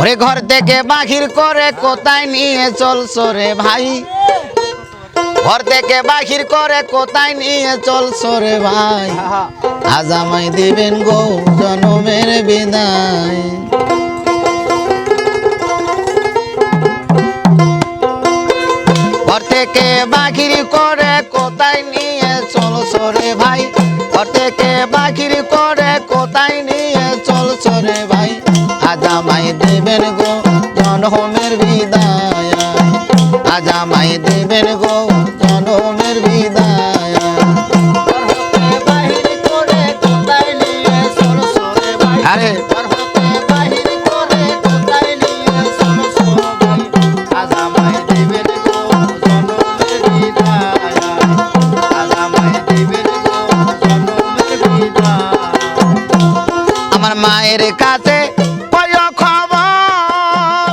ওরে ঘর থেকে বাহির করে কোথায় নিয়ে চলছো রে ভাই, ঘর থেকে বাহির করে কোথায় নিয়ে চলছো রে ভাই, আজ আমায় দিবেন গো জনমের বিদায়। ঘর থেকে বাহির করে কোথায় নিয়ে চলছো রে ভাই, ঘর থেকে বাহির করে কোথায় নিয়ে চলছো রে ভাই, আজ আমায় দিবেন গো জনমের বিদায়, আজ আমায় দিবেন গো জনমের বিদায়। আরে আমার মায়ের কাছে কয় খবর,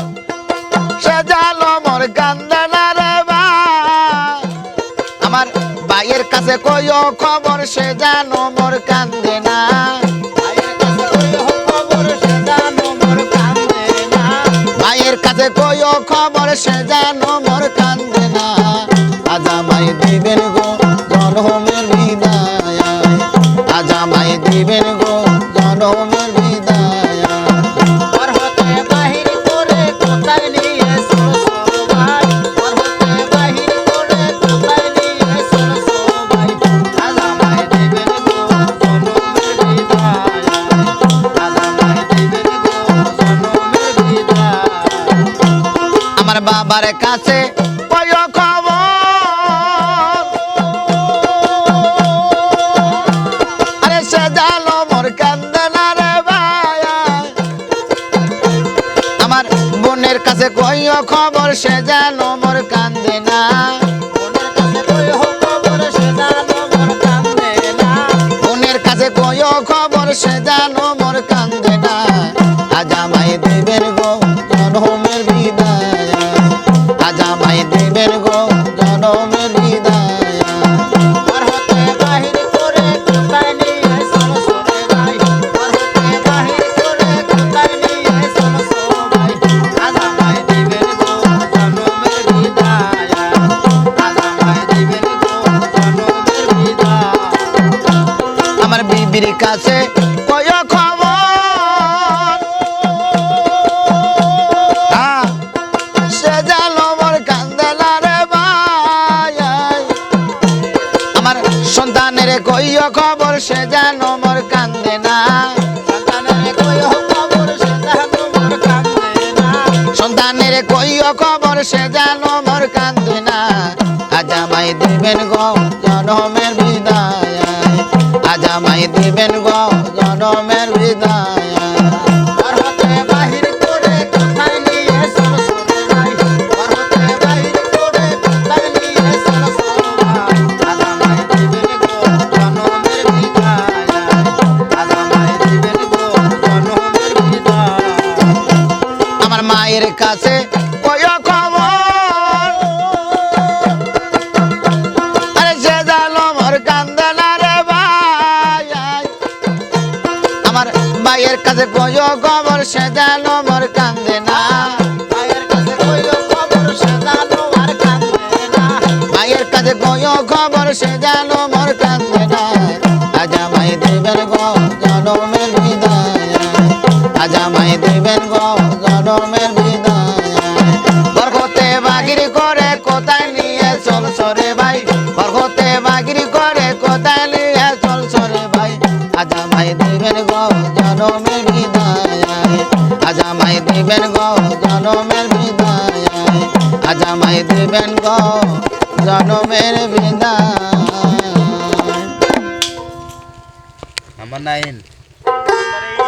সে জানো মোর কান্দে না রে ভাই, আমার ভাইয়ের কাছে কয় খবর, সে জানো মোর কান্দে না, ভাইয়ের কাছে কয় খবর, সে জানো মোর কান্দে না, আজ আমায় দিবেন গো জনমের বিদায়, আজ আমায় দিবেন গো জনমের বিদায়। আমার বাবার কাছে কয় খবর, আরে সে জানো মোর কান্দে না রে ভাই, আমার বোনের কাছে কয় খবর, সে জানো মোর কান্দে না, বোনের কাছে কয় খবর, সে জানো মোর কান্দে না, আজ আমায় দিবেন গো জনমের বিদায়, আজ আমায় দিবেন গো জনমের বিদায়। আমার বিবির কাছে কয় খবর, সে জানো মোর কান্দে না রে ভাই, আমার সন্তানের কয় খবর, সে জানো মোর কান্দে না, সন্তানের কয় খবর, সে জানো মোর কান্দে না, আজ আমায় দিবেন গো জনমের বিদায়, আজ আমায় দিবেন গো জনমের বিদায়। আমার মায়ের কাছে কয় খবর, আরে সে জানো মোর কান্দে না রে ভাই, আমার ভাইয়ের কাছে কয় খবর, সে জানো মোর কান্দে না, ভাইয়ের কাছে কয় খবর, সে জানো মোর কান্দে না, আজ আমায় দিবেন গো জনমের বিদায়, আজ আমায় দিবেন গো জনমের বিদায়। বরকতে বাগির করে কোথায় নিয়ে চলছো রে ভাই, বরকতে বাগির করে কোথায় নিয়ে চলছো রে ভাই, আজ আমায় দিবেন গো জনমের বিদায়, আজ আমায় দিবেন গো জনমের বিদায়, আজ আমায় দিবেন গো জনমের বিদায়। আমার 9